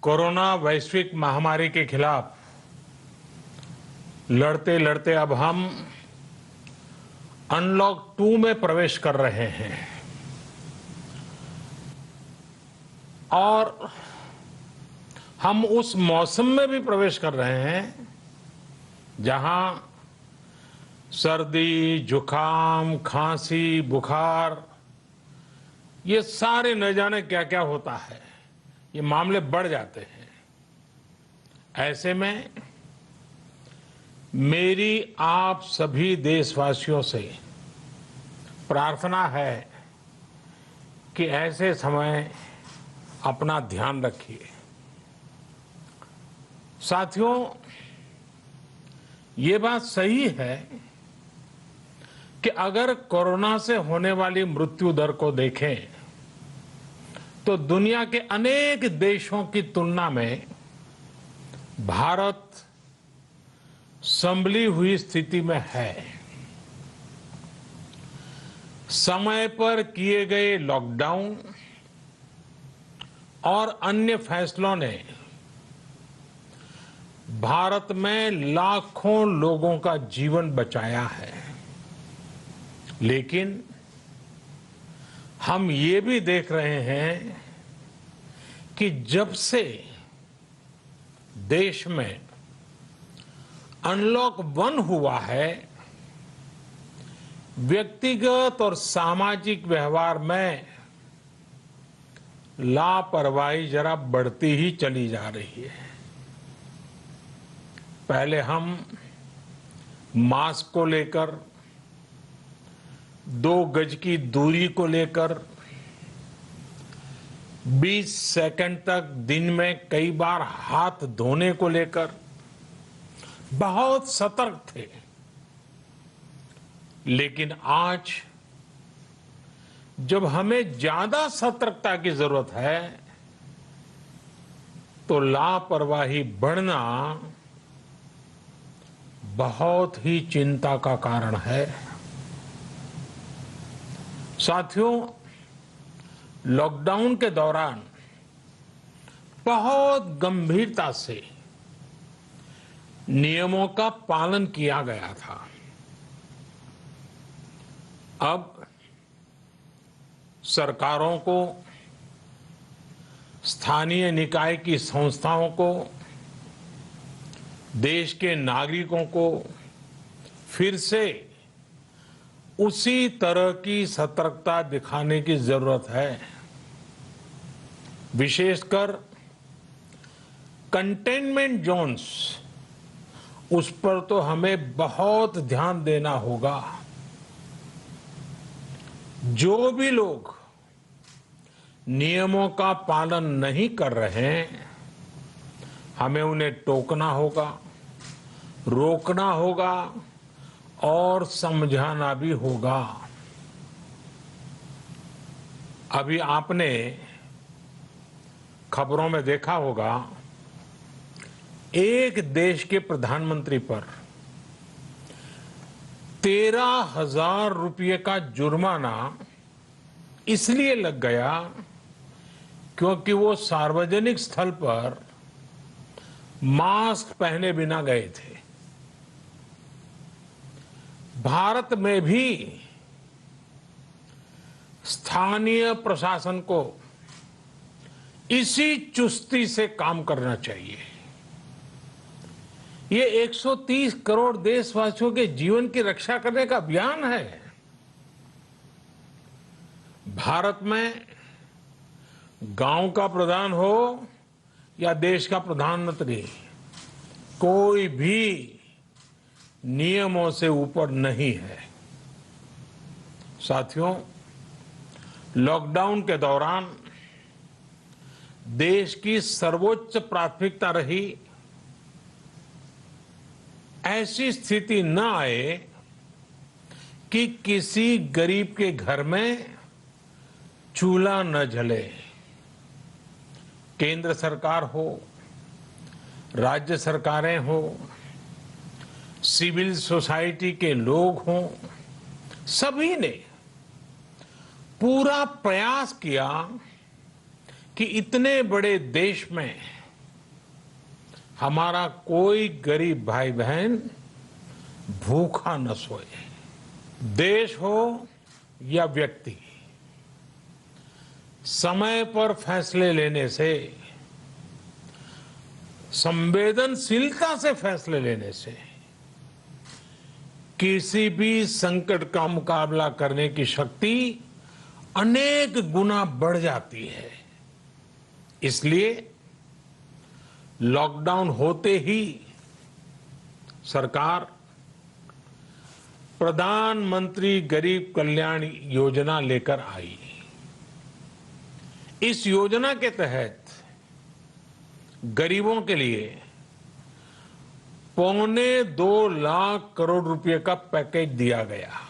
Corona वैश्विक महामारी के खिलाफ लड़ते लड़ते अब हम अनलॉक 2 में प्रवेश कर रहे हैं और हम उस मौसम में भी प्रवेश कर रहे हैं जहां सर्दी, जुकाम, खांसी, बुखार ये सारे न जाने क्या क्या होता है, ये मामले बढ़ जाते हैं। ऐसे में मेरी आप सभी देशवासियों से प्रार्थना है कि ऐसे समय अपना ध्यान रखिए। साथियों, ये बात सही है कि अगर कोरोना से होने वाली मृत्यु दर को देखें तो दुनिया के अनेक देशों की तुलना में भारत संभली हुई स्थिति में है। समय पर किए गए लॉकडाउन और अन्य फैसलों ने भारत में लाखों लोगों का जीवन बचाया है, लेकिन हम ये भी देख रहे हैं कि जब से देश में अनलॉक 1 हुआ है, व्यक्तिगत और सामाजिक व्यवहार में लापरवाही जरा बढ़ती ही चली जा रही है। पहले हम मास्क को लेकर, 2 गज की दूरी को लेकर 20 सेकंड तक दिन में कई बार हाथ धोने को लेकर बहुत सतर्क थे, लेकिन आज जब हमें ज्यादा सतर्कता की जरूरत है तो लापरवाही बढ़ना बहुत ही चिंता का कारण है। साथियों, लॉकडाउन के दौरान बहुत गंभीरता से नियमों का पालन किया गया था। अब सरकारों को, स्थानीय निकाय की संस्थाओं को, देश के नागरिकों को फिर से उसी तरह की सतर्कता दिखाने की जरूरत है। विशेषकर कंटेनमेंट जोन्स, उस पर तो हमें बहुत ध्यान देना होगा। जो भी लोग नियमों का पालन नहीं कर रहे हैं, हमें उन्हें टोकना होगा, रोकना होगा और समझाना भी होगा। अभी आपने खबरों में देखा होगा, एक देश के प्रधानमंत्री पर 13,000 रुपये का जुर्माना इसलिए लग गया क्योंकि वो सार्वजनिक स्थल पर मास्क पहने बिना गए थे। भारत में भी स्थानीय प्रशासन को इसी चुस्ती से काम करना चाहिए। ये 130 करोड़ देशवासियों के जीवन की रक्षा करने का अभियान है। भारत में गांव का प्रधान हो या देश का प्रधानमंत्री, कोई भी नियमों से ऊपर नहीं है। साथियों, लॉकडाउन के दौरान देश की सर्वोच्च प्राथमिकता रही ऐसी स्थिति न आए कि किसी गरीब के घर में चूल्हा न जले। केंद्र सरकार हो, राज्य सरकारें हो, सिविल सोसाइटी के लोग हों, सभी ने पूरा प्रयास किया कि इतने बड़े देश में हमारा कोई गरीब भाई बहन भूखा न सोए। देश हो या व्यक्ति, समय पर फैसले लेने से, संवेदनशीलता से फैसले लेने से किसी भी संकट का मुकाबला करने की शक्ति अनेक गुना बढ़ जाती है। इसलिए लॉकडाउन होते ही सरकार प्रधानमंत्री गरीब कल्याण योजना लेकर आई। इस योजना के तहत गरीबों के लिए 2.25 लाख करोड़ रुपए का पैकेज दिया गया।